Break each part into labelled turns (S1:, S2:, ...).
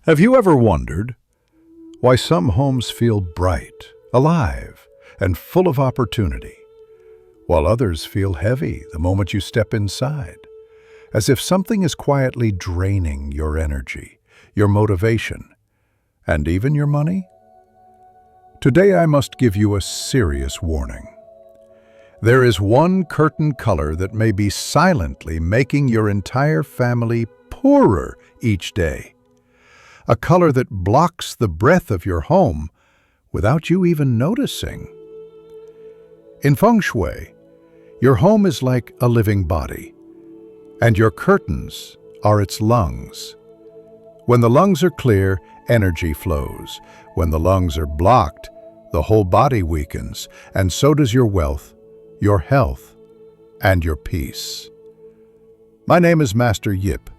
S1: Have you ever wondered why some homes feel bright, alive, and full of opportunity, while others feel heavy the moment you step inside, as if something is quietly draining your energy, your motivation, and even your money? Today I must give you a serious warning. There is one curtain color that may be silently making your entire family poorer each day. A color that blocks the breath of your home without you even noticing. In Feng Shui, your home is like a living body, and your curtains are its lungs. When the lungs are clear, energy flows. When the lungs are blocked, the whole body weakens, and so does your wealth, your health, and your peace. My name is Master Yip.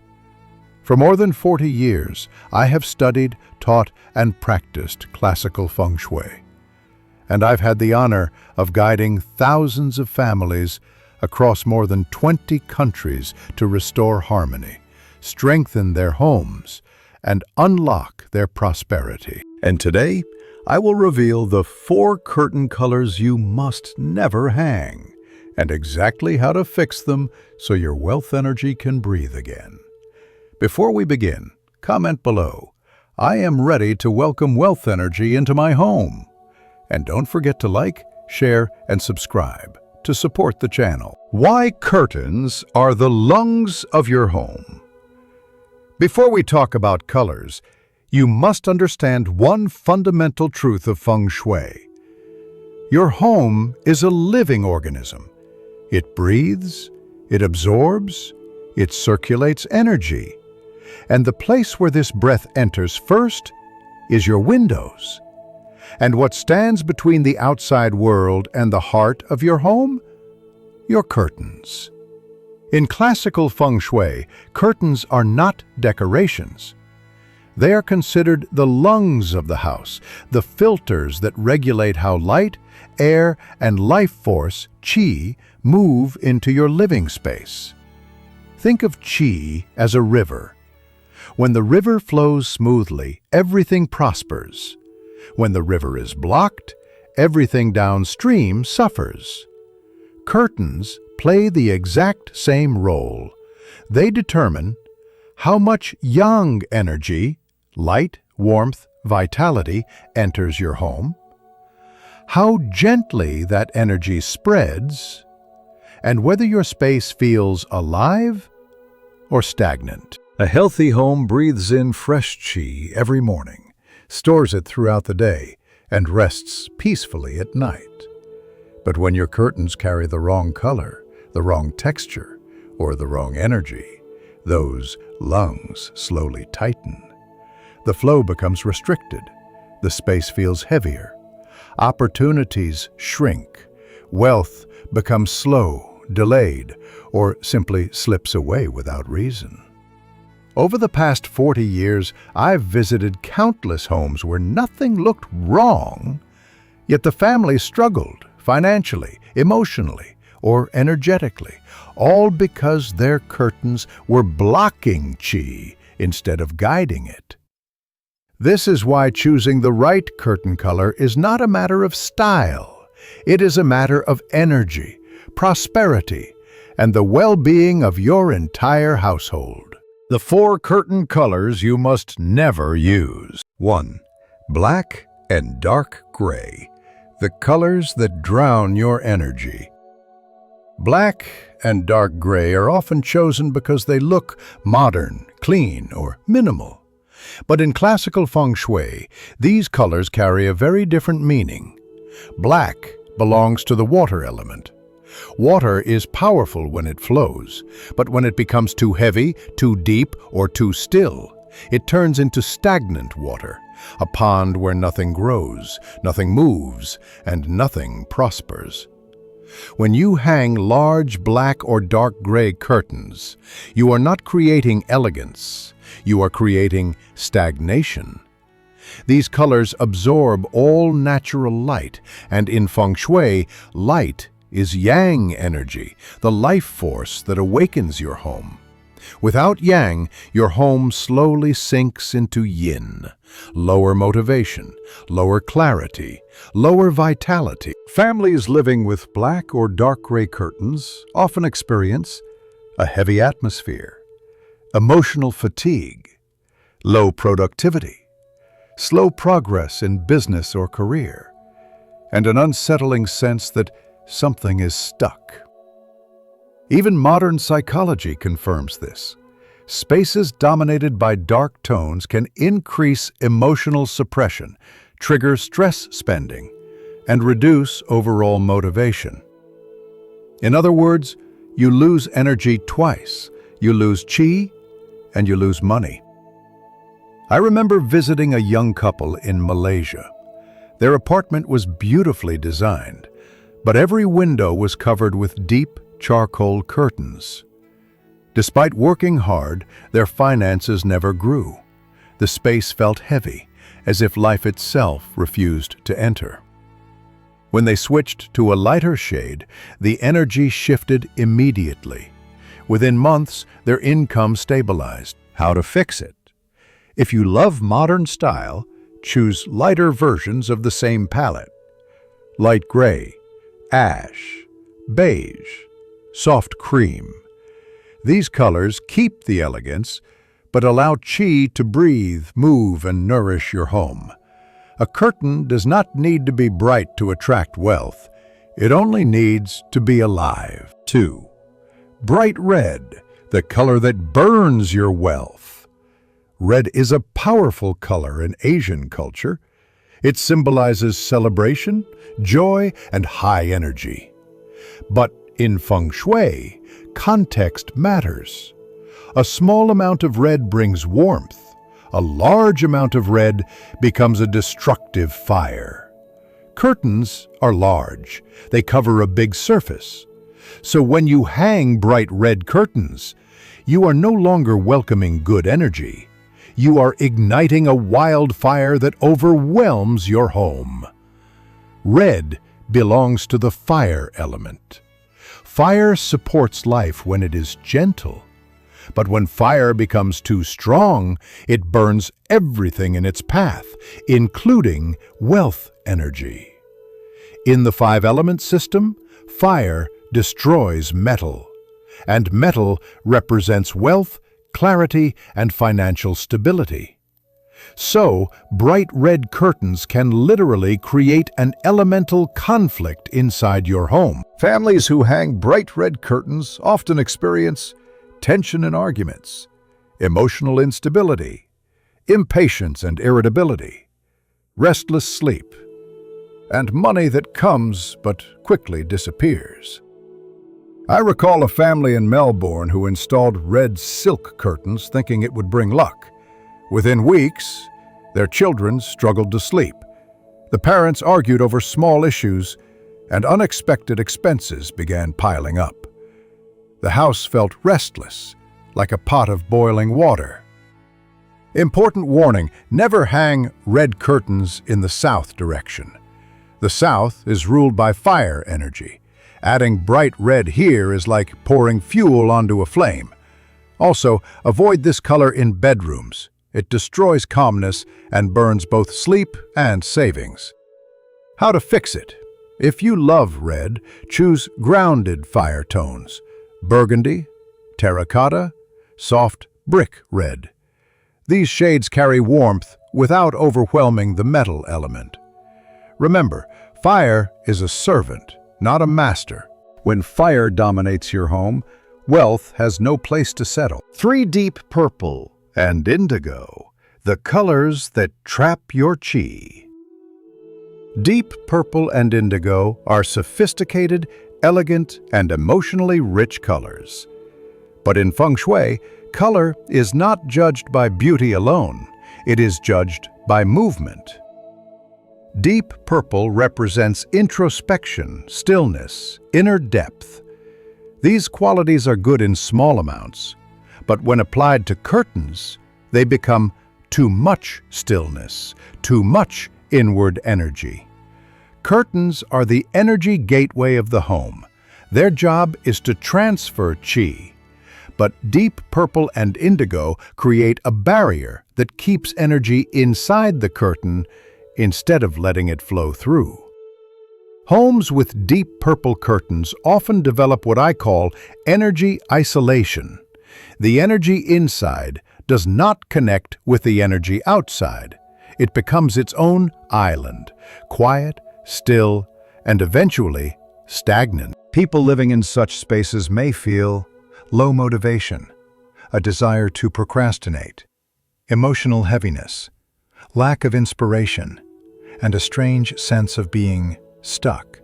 S1: For more than 40 years, I have studied, taught, and practiced classical Feng Shui. And I've had the honor of guiding thousands of families across more than 20 countries to restore harmony, strengthen their homes, and unlock their prosperity. And today, I will reveal the 4 curtain colors you must never hang, and exactly how to fix them so your wealth energy can breathe again. Before we begin, comment below, "I am ready to welcome wealth energy into my home." And don't forget to like, share, and subscribe to support the channel. Why curtains are the lungs of your home. Before we talk about colors, you must understand one fundamental truth of Feng Shui. Your home is a living organism. It breathes, it absorbs, it circulates energy. And the place where this breath enters first is your windows. And what stands between the outside world and the heart of your home? Your curtains. In classical Feng Shui, curtains are not decorations. They are considered the lungs of the house, the filters that regulate how light, air, and life force, qi, move into your living space. Think of qi as a river. When the river flows smoothly, everything prospers. When the river is blocked, everything downstream suffers. Curtains play the exact same role. They determine how much yang energy, light, warmth, vitality, enters your home, how gently that energy spreads, and whether your space feels alive or stagnant. A healthy home breathes in fresh qi every morning, stores it throughout the day, and rests peacefully at night. But when your curtains carry the wrong color, the wrong texture, or the wrong energy, those lungs slowly tighten. The flow becomes restricted. The space feels heavier. Opportunities shrink. Wealth becomes slow, delayed, or simply slips away without reason. Over the past 40 years, I've visited countless homes where nothing looked wrong, yet the family struggled financially, emotionally, or energetically, all because their curtains were blocking qi instead of guiding it. This is why choosing the right curtain color is not a matter of style. It is a matter of energy, prosperity, and the well-being of your entire household. The 4 curtain colors you must never use. 1. Black and dark gray, the colors that drown your energy. Black and dark gray are often chosen because they look modern, clean, or minimal. But in classical Feng Shui, these colors carry a very different meaning. Black belongs to the water element. Water is powerful when it flows, but when it becomes too heavy, too deep, or too still, it turns into stagnant water, a pond where nothing grows, nothing moves, and nothing prospers. When you hang large black or dark gray curtains, you are not creating elegance, you are creating stagnation. These colors absorb all natural light, and in Feng Shui, light is yang energy, the life force that awakens your home. Without yang, your home slowly sinks into yin. Lower motivation, lower clarity, lower vitality. Families living with black or dark gray curtains often experience a heavy atmosphere, emotional fatigue, low productivity, slow progress in business or career, and an unsettling sense that something is stuck. Even modern psychology confirms this. Spaces dominated by dark tones can increase emotional suppression, trigger stress spending, and reduce overall motivation. In other words, you lose energy twice. You lose qi and you lose money. I remember visiting a young couple in Malaysia. Their apartment was beautifully designed, but every window was covered with deep charcoal curtains. Despite working hard, their finances never grew. The space felt heavy, as if life itself refused to enter. When they switched to a lighter shade, the energy shifted immediately. Within months, their income stabilized. How to fix it? If you love modern style, choose lighter versions of the same palette. Light gray, ash, beige, soft cream. These colors keep the elegance, but allow qi to breathe, move, and nourish your home. A curtain does not need to be bright to attract wealth. It only needs to be alive. 2. Bright red, the color that burns your wealth. Red is a powerful color in Asian culture. It symbolizes celebration, joy, and high energy. But in Feng Shui, context matters. A small amount of red brings warmth. A large amount of red becomes a destructive fire. Curtains are large. They cover a big surface. So when you hang bright red curtains, you are no longer welcoming good energy. You are igniting a wildfire that overwhelms your home. Red belongs to the fire element. Fire supports life when it is gentle. But when fire becomes too strong, it burns everything in its path, including wealth energy. In the five-element system, fire destroys metal, and metal represents wealth, clarity, and financial stability. So, bright red curtains can literally create an elemental conflict inside your home. Families who hang bright red curtains often experience tension and arguments, emotional instability, impatience and irritability, restless sleep, and money that comes but quickly disappears. I recall a family in Melbourne who installed red silk curtains thinking it would bring luck. Within weeks, their children struggled to sleep. The parents argued over small issues, and unexpected expenses began piling up. The house felt restless, like a pot of boiling water. Important warning: never hang red curtains in the south direction. The south is ruled by fire energy. Adding bright red here is like pouring fuel onto a flame. Also, avoid this color in bedrooms. It destroys calmness and burns both sleep and savings. How to fix it? If you love red, choose grounded fire tones: burgundy, terracotta, soft brick red. These shades carry warmth without overwhelming the metal element. Remember, fire is a servant, not a master. When fire dominates your home, wealth has no place to settle. 3. Deep purple and indigo, the colors that trap your qi. Deep purple and indigo are sophisticated, elegant, and emotionally rich colors. But in Feng Shui, color is not judged by beauty alone. It is judged by movement. Deep purple represents introspection, stillness, inner depth. These qualities are good in small amounts, but when applied to curtains, they become too much stillness, too much inward energy. Curtains are the energy gateway of the home. Their job is to transfer qi. but deep purple and indigo create a barrier that keeps energy inside the curtain instead of letting it flow through. Homes with deep purple curtains often develop what I call energy isolation. The energy inside does not connect with the energy outside. It becomes its own island, quiet, still, and eventually stagnant. People living in such spaces may feel low motivation, a desire to procrastinate, emotional heaviness, lack of inspiration, and a strange sense of being stuck.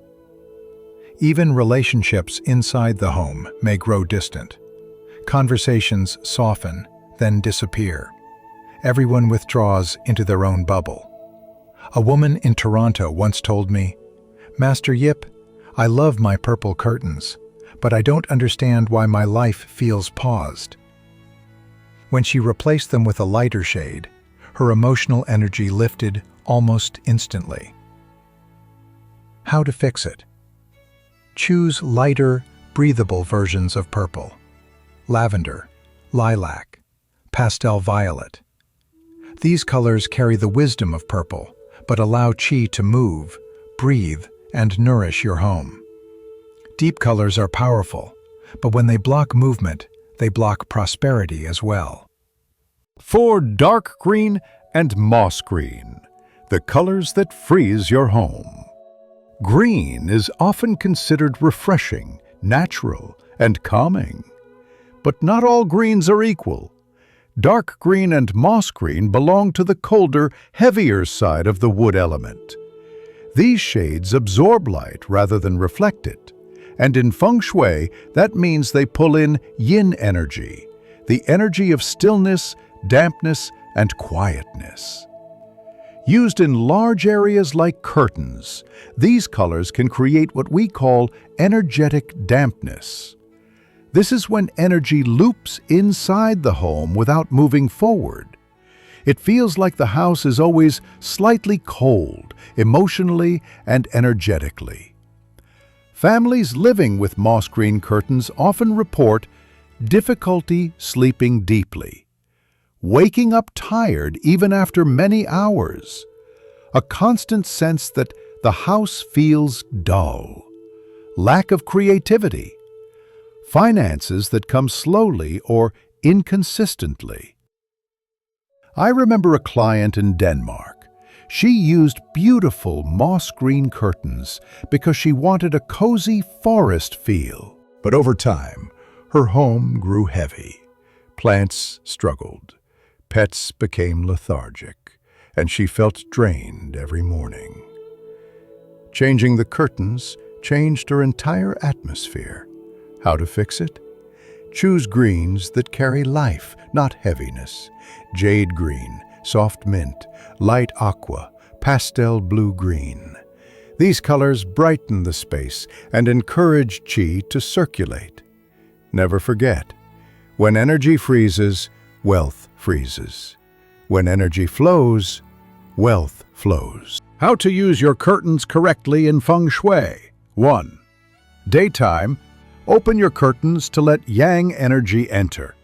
S1: Even relationships inside the home may grow distant. Conversations soften, then disappear. Everyone withdraws into their own bubble. A woman in Toronto once told me, "Master Yip, I love my purple curtains, but I don't understand why my life feels paused." When she replaced them with a lighter shade, her emotional energy lifted almost instantly. How to fix it? Choose lighter, breathable versions of purple. Lavender, lilac, pastel violet. These colors carry the wisdom of purple, but allow qi to move, breathe, and nourish your home. Deep colors are powerful, but when they block movement, they block prosperity as well. For dark green and moss green, the colors that freeze your home. Green is often considered refreshing, natural, and calming. But not all greens are equal. Dark green and moss green belong to the colder, heavier side of the wood element. These shades absorb light rather than reflect it. And in Feng Shui, that means they pull in yin energy, the energy of stillness, dampness, and quietness. Used in large areas like curtains, these colors can create what we call energetic dampness. This is when energy loops inside the home without moving forward. It feels like the house is always slightly cold, emotionally and energetically. Families living with moss green curtains often report difficulty sleeping deeply, waking up tired even after many hours, a constant sense that the house feels dull, lack of creativity, finances that come slowly or inconsistently. I remember a client in Denmark. She used beautiful moss green curtains because she wanted a cozy forest feel. But over time, her home grew heavy. Plants struggled. Pets became lethargic, and she felt drained every morning. Changing the curtains changed her entire atmosphere. How to fix it? Choose greens that carry life, not heaviness. Jade green, soft mint, light aqua, pastel blue-green. These colors brighten the space and encourage qi to circulate. Never forget, when energy freezes, wealth freezes. When energy flows, wealth flows. How to use your curtains correctly in Feng Shui. 1. Daytime, open your curtains to let yang energy enter.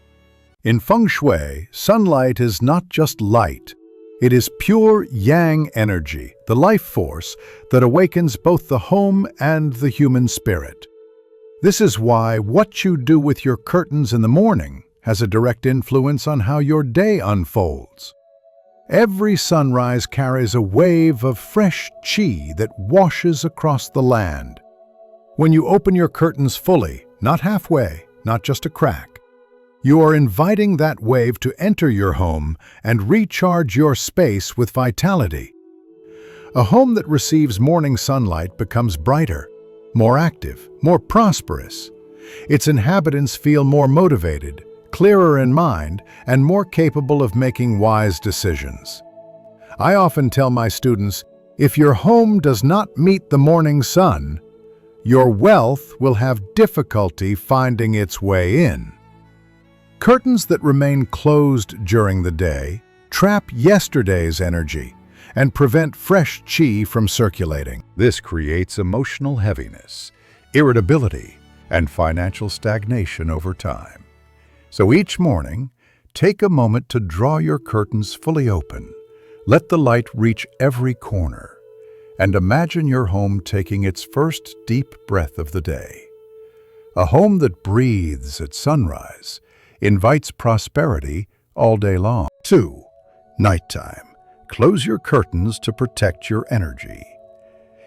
S1: In Feng Shui, sunlight is not just light. It is pure yang energy, the life force that awakens both the home and the human spirit. This is why what you do with your curtains in the morning has a direct influence on how your day unfolds. Every sunrise carries a wave of fresh qi that washes across the land. When you open your curtains fully, not halfway, not just a crack, you are inviting that wave to enter your home and recharge your space with vitality. A home that receives morning sunlight becomes brighter, more active, more prosperous. Its inhabitants feel more motivated, clearer in mind, and more capable of making wise decisions. I often tell my students, if your home does not meet the morning sun, your wealth will have difficulty finding its way in. Curtains that remain closed during the day trap yesterday's energy and prevent fresh qi from circulating. This creates emotional heaviness, irritability, and financial stagnation over time. So each morning, take a moment to draw your curtains fully open. Let the light reach every corner, and imagine your home taking its first deep breath of the day. A home that breathes at sunrise invites prosperity all day long. 2. Nighttime. Close your curtains to protect your energy.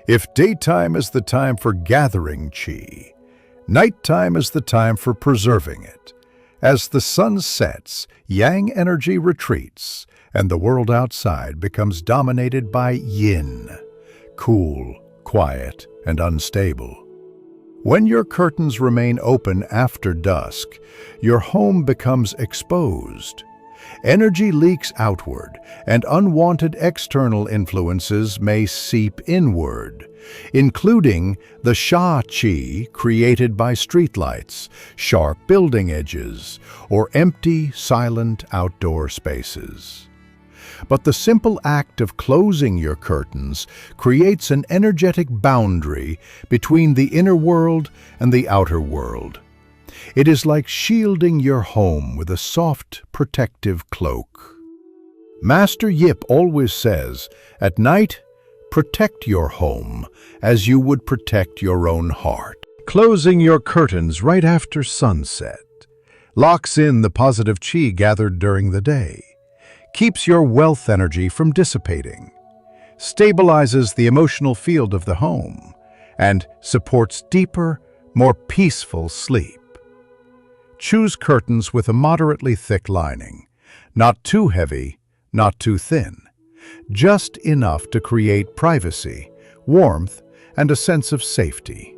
S1: If daytime is the time for gathering qi, nighttime is the time for preserving it. As the sun sets, yang energy retreats, and the world outside becomes dominated by yin, cool, quiet, and unstable. When your curtains remain open after dusk, your home becomes exposed. Energy leaks outward, and unwanted external influences may seep inward, including the sha qi created by streetlights, sharp building edges, or empty, silent outdoor spaces. But the simple act of closing your curtains creates an energetic boundary between the inner world and the outer world. It is like shielding your home with a soft, protective cloak. Master Yip always says, at night, protect your home as you would protect your own heart. Closing your curtains right after sunset locks in the positive qi gathered during the day, keeps your wealth energy from dissipating, stabilizes the emotional field of the home, and supports deeper, more peaceful sleep. Choose curtains with a moderately thick lining, not too heavy, not too thin, just enough to create privacy, warmth, and a sense of safety.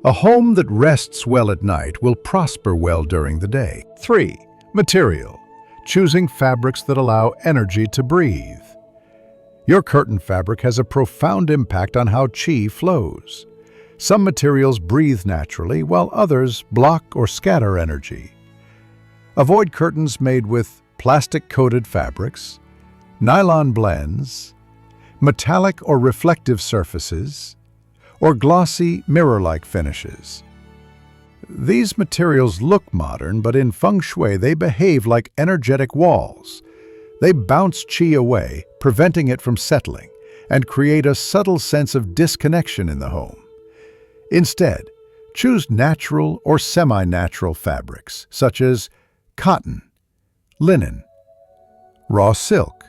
S1: A home that rests well at night will prosper well during the day. 3. Material. Choosing fabrics that allow energy to breathe. Your curtain fabric has a profound impact on how qi flows. Some materials breathe naturally, while others block or scatter energy. Avoid curtains made with plastic-coated fabrics, nylon blends, metallic or reflective surfaces, or glossy, mirror-like finishes. These materials look modern, but in Feng Shui they behave like energetic walls. They bounce qi away, preventing it from settling, and create a subtle sense of disconnection in the home. Instead, choose natural or semi-natural fabrics, such as cotton, linen, raw silk,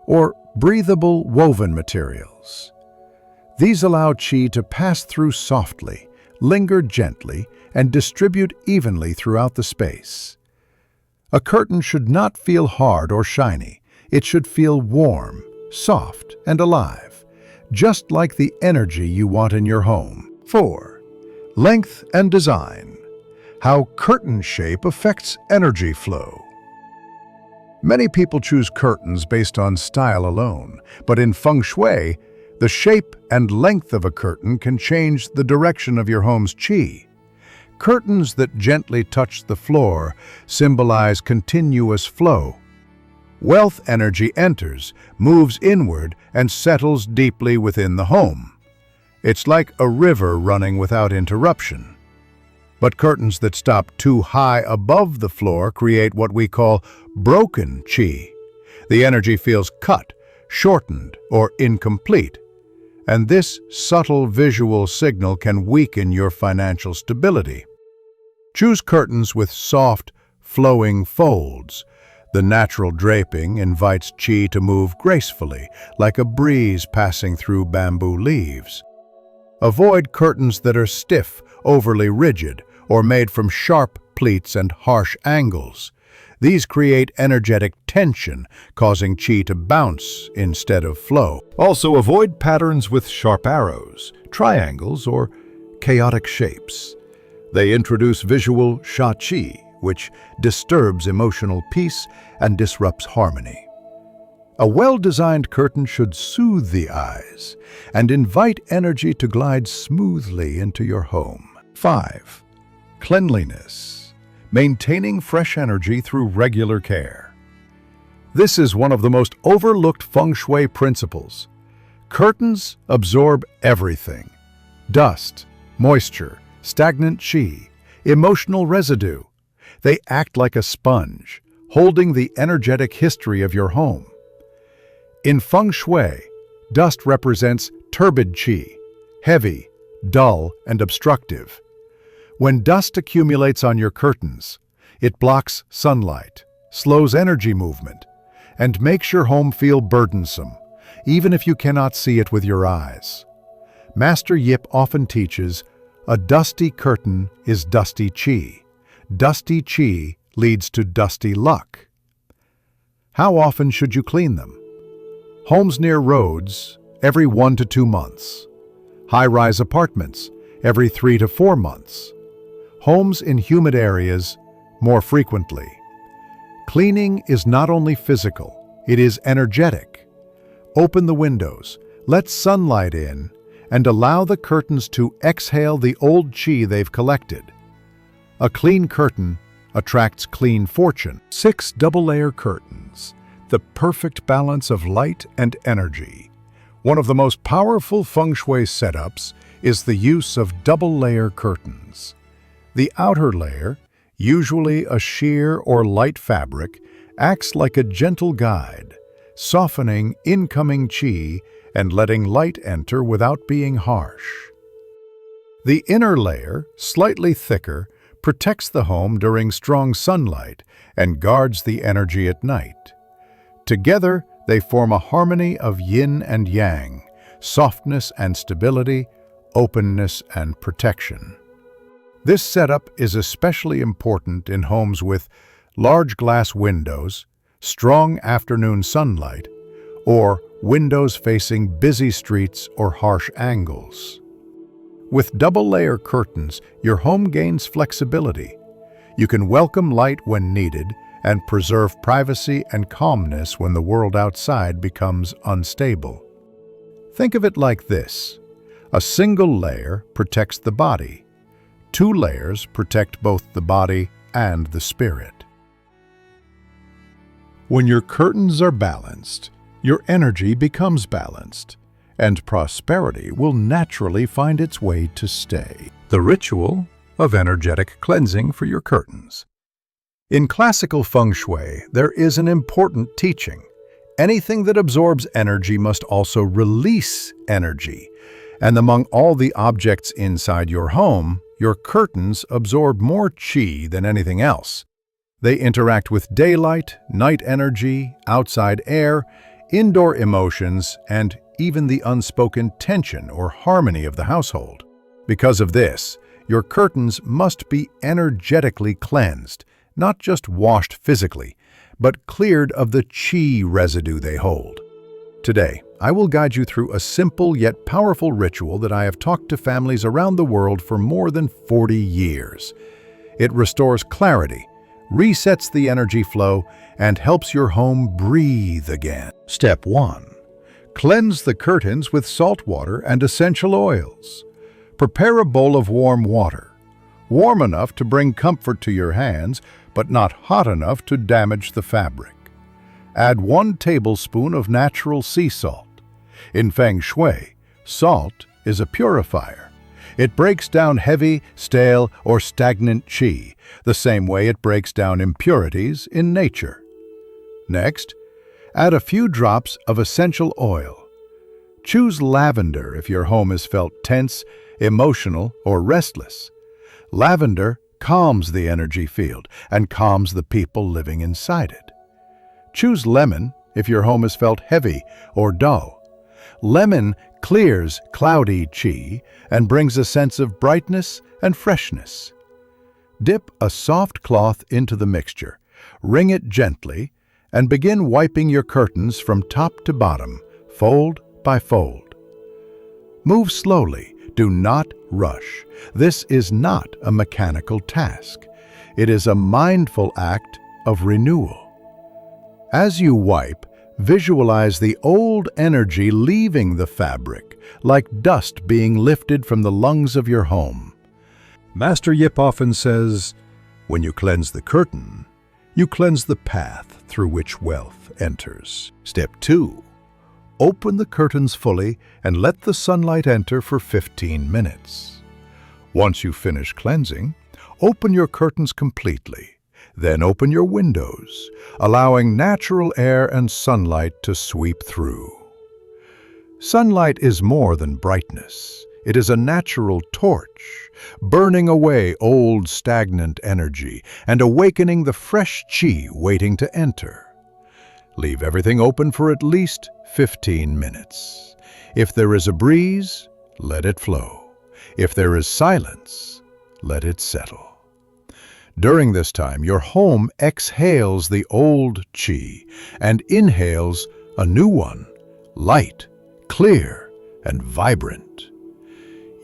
S1: or breathable woven materials. These allow qi to pass through softly, linger gently, and distribute evenly throughout the space. A curtain should not feel hard or shiny. It should feel warm, soft, and alive, just like the energy you want in your home. 4. Length and design. How curtain shape affects energy flow. Many people choose curtains based on style alone, but in Feng Shui, the shape and length of a curtain can change the direction of your home's qi. Curtains that gently touch the floor symbolize continuous flow. Wealth energy enters, moves inward, and settles deeply within the home. It's like a river running without interruption. But curtains that stop too high above the floor create what we call broken qi. The energy feels cut, shortened, or incomplete. And this subtle visual signal can weaken your financial stability. Choose curtains with soft, flowing folds. The natural draping invites qi to move gracefully, like a breeze passing through bamboo leaves. Avoid curtains that are stiff, overly rigid, or made from sharp pleats and harsh angles. These create energetic tension, causing qi to bounce instead of flow. Also, avoid patterns with sharp arrows, triangles, or chaotic shapes. They introduce visual sha qi, which disturbs emotional peace and disrupts harmony. A well-designed curtain should soothe the eyes and invite energy to glide smoothly into your home. 5. Cleanliness. Maintaining fresh energy through regular care. This is one of the most overlooked Feng Shui principles. Curtains absorb everything: dust, moisture, stagnant qi, emotional residue. They act like a sponge, holding the energetic history of your home. In Feng Shui, dust represents turbid qi, heavy, dull, and obstructive. When dust accumulates on your curtains, it blocks sunlight, slows energy movement, and makes your home feel burdensome, even if you cannot see it with your eyes. Master Yip often teaches, a dusty curtain is dusty qi. Dusty qi leads to dusty luck. How often should you clean them? Homes near roads, every 1 to 2 months. High-rise apartments, every 3 to 4 months. Homes in humid areas, more frequently. Cleaning is not only physical, it is energetic. Open the windows, let sunlight in, and allow the curtains to exhale the old qi they've collected. A clean curtain attracts clean fortune. 6 double-layer curtains, the perfect balance of light and energy. One of the most powerful Feng Shui setups is the use of double-layer curtains. The outer layer, usually a sheer or light fabric, acts like a gentle guide, softening incoming qi and letting light enter without being harsh. The inner layer, slightly thicker, protects the home during strong sunlight and guards the energy at night. Together, they form a harmony of yin and yang, softness and stability, openness and protection. This setup is especially important in homes with large glass windows, strong afternoon sunlight, or windows facing busy streets or harsh angles. With double-layer curtains, your home gains flexibility. You can welcome light when needed and preserve privacy and calmness when the world outside becomes unstable. Think of it like this. A single layer protects the body. 2 layers protect both the body and the spirit. When your curtains are balanced, your energy becomes balanced, and prosperity will naturally find its way to stay. The ritual of energetic cleansing for your curtains. In classical Feng Shui, there is an important teaching. Anything that absorbs energy must also release energy. And among all the objects inside your home, your curtains absorb more qi than anything else. They interact with daylight, night energy, outside air, indoor emotions, and even the unspoken tension or harmony of the household. Because of this, your curtains must be energetically cleansed, not just washed physically, but cleared of the qi residue they hold. Today, I will guide you through a simple yet powerful ritual that I have talked to families around the world for more than 40 years. It restores clarity, resets the energy flow, and helps your home breathe again. Step 1. Cleanse the curtains with salt water and essential oils. Prepare a bowl of warm water, warm enough to bring comfort to your hands, but not hot enough to damage the fabric. Add 1 tablespoon of natural sea salt. In Feng Shui, salt is a purifier. It breaks down heavy, stale, or stagnant qi, the same way it breaks down impurities in nature. Next, add a few drops of essential oil. Choose lavender if your home has felt tense, emotional, or restless. Lavender calms the energy field and calms the people living inside it. Choose lemon if your home has felt heavy or dull. Lemon clears cloudy qi and brings a sense of brightness and freshness. Dip a soft cloth into the mixture, wring it gently, and begin wiping your curtains from top to bottom, fold by fold. Move slowly, do not rush. This is not a mechanical task. It is a mindful act of renewal. As you wipe, visualize the old energy leaving the fabric, like dust being lifted from the lungs of your home. Master Yip often says, when you cleanse the curtain, you cleanse the path through which wealth enters. Step 2. Open the curtains fully and let the sunlight enter for 15 minutes. Once you finish cleansing, open your curtains completely Then open your windows, allowing natural air and sunlight to sweep through. Sunlight is more than brightness. It is a natural torch, burning away old stagnant energy and awakening the fresh qi waiting to enter. Leave everything open for at least 15 minutes. If there is a breeze, let it flow. If there is silence, let it settle. During this time, your home exhales the old qi and inhales a new one, light, clear, and vibrant.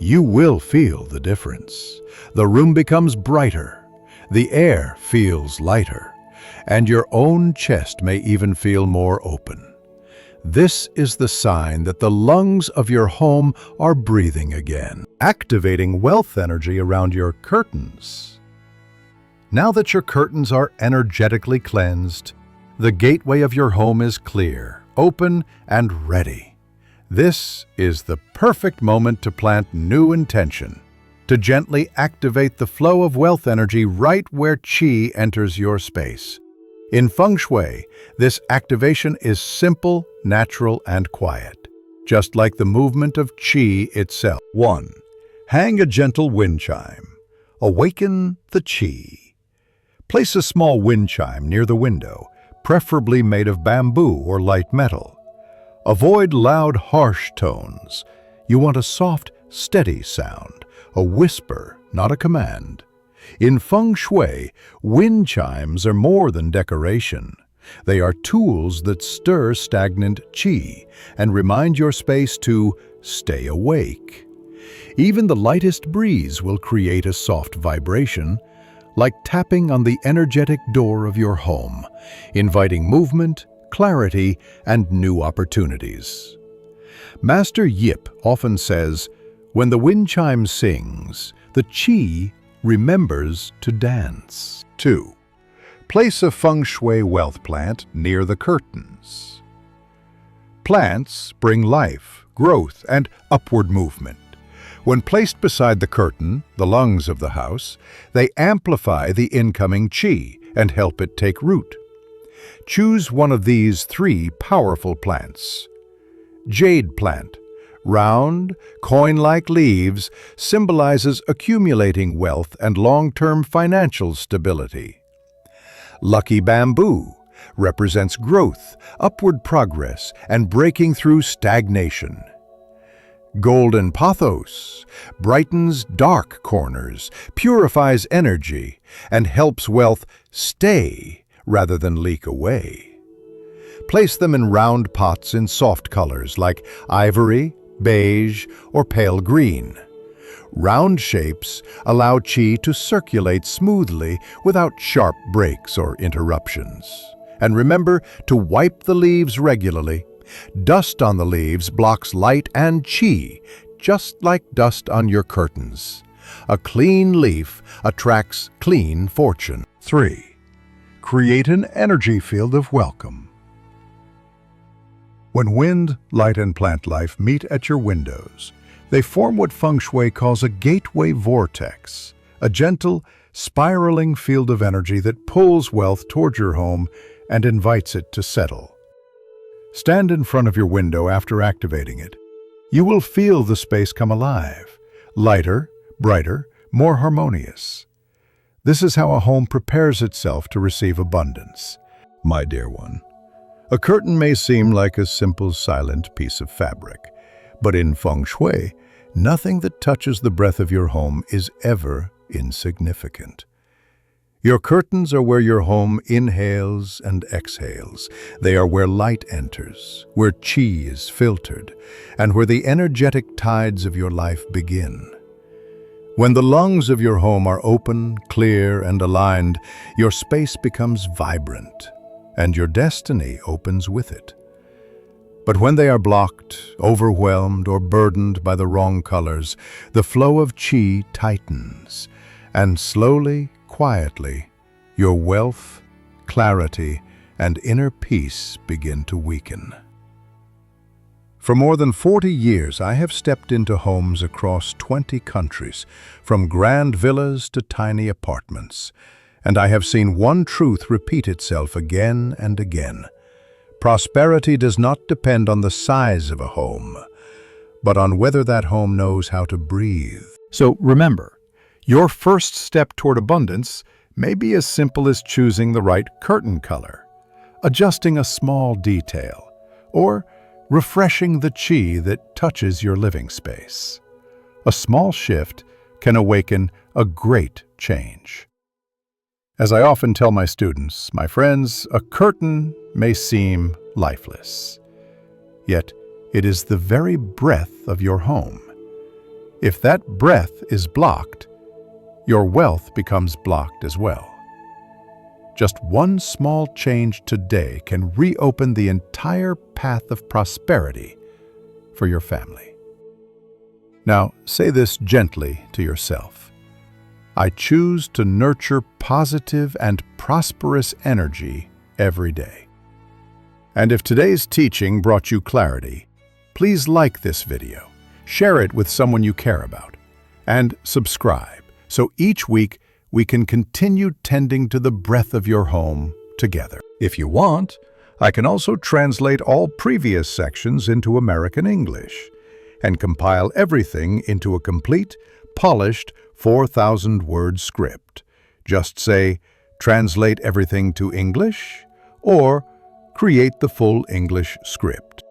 S1: You will feel the difference. The room becomes brighter, the air feels lighter, and your own chest may even feel more open. This is the sign that the lungs of your home are breathing again, activating wealth energy around your curtains. Now that your curtains are energetically cleansed, the gateway of your home is clear, open, and ready. This is the perfect moment to plant new intention, to gently activate the flow of wealth energy right where qi enters your space. In Feng Shui, this activation is simple, natural, and quiet, just like the movement of qi itself. 1. Hang a gentle wind chime. Awaken the qi. Place a small wind chime near the window, preferably made of bamboo or light metal. Avoid loud, harsh tones. You want a soft, steady sound, a whisper, not a command. In Feng Shui, wind chimes are more than decoration. They are tools that stir stagnant qi and remind your space to stay awake. Even the lightest breeze will create a soft vibration, like tapping on the energetic door of your home, inviting movement, clarity, and new opportunities. Master Yip often says, "When the wind chime sings, the qi remembers to dance." 2. Place a Feng Shui wealth plant near the curtains. Plants bring life, growth, and upward movement. When placed beside the curtain, the lungs of the house, they amplify the incoming qi and help it take root. Choose one of these 3 powerful plants. Jade plant, round, coin-like leaves, symbolizes accumulating wealth and long-term financial stability. Lucky bamboo represents growth, upward progress, and breaking through stagnation. Golden pothos brightens dark corners, purifies energy, and helps wealth stay rather than leak away. Place them in round pots in soft colors like ivory, beige, or pale green. Round shapes allow qi to circulate smoothly without sharp breaks or interruptions. And remember to wipe the leaves regularly. Dust on the leaves blocks light and qi, just like dust on your curtains. A clean leaf attracts clean fortune. 3. Create an energy field of welcome. When wind, light, and plant life meet at your windows, they form what Feng Shui calls a gateway vortex, a gentle, spiraling field of energy that pulls wealth toward your home and invites it to settle. Stand in front of your window after activating it. You will feel the space come alive, lighter, brighter, more harmonious. This is how a home prepares itself to receive abundance. My dear one, a curtain may seem like a simple, silent piece of fabric, but in Feng Shui, nothing that touches the breath of your home is ever insignificant. Your curtains are where your home inhales and exhales. They are where light enters, where qi is filtered, and where the energetic tides of your life begin. When the lungs of your home are open, clear, and aligned, your space becomes vibrant, and your destiny opens with it. But when they are blocked, overwhelmed, or burdened by the wrong colors, the flow of qi tightens, and slowly, quietly, your wealth, clarity, and inner peace begin to weaken. For more than 40 years, I have stepped into homes across 20 countries, from grand villas to tiny apartments, And I have seen one truth repeat itself again and again. Prosperity does not depend on the size of a home, but on whether that home knows how to breathe. So remember, your first step toward abundance may be as simple as choosing the right curtain color, adjusting a small detail, or refreshing the chi that touches your living space. A small shift can awaken a great change. As I often tell my students, my friends, a curtain may seem lifeless, yet it is the very breath of your home. If that breath is blocked, your wealth becomes blocked as well. Just one small change today can reopen the entire path of prosperity for your family. Now, say this gently to yourself. I choose to nurture positive and prosperous energy every day. And if today's teaching brought you clarity, please like this video, share it with someone you care about, and subscribe so each week we can continue tending to the breath of your home together. If you want, I can also translate all previous sections into American English and compile everything into a complete, polished 4,000-word script. Just say, translate everything to English, or create the full English script.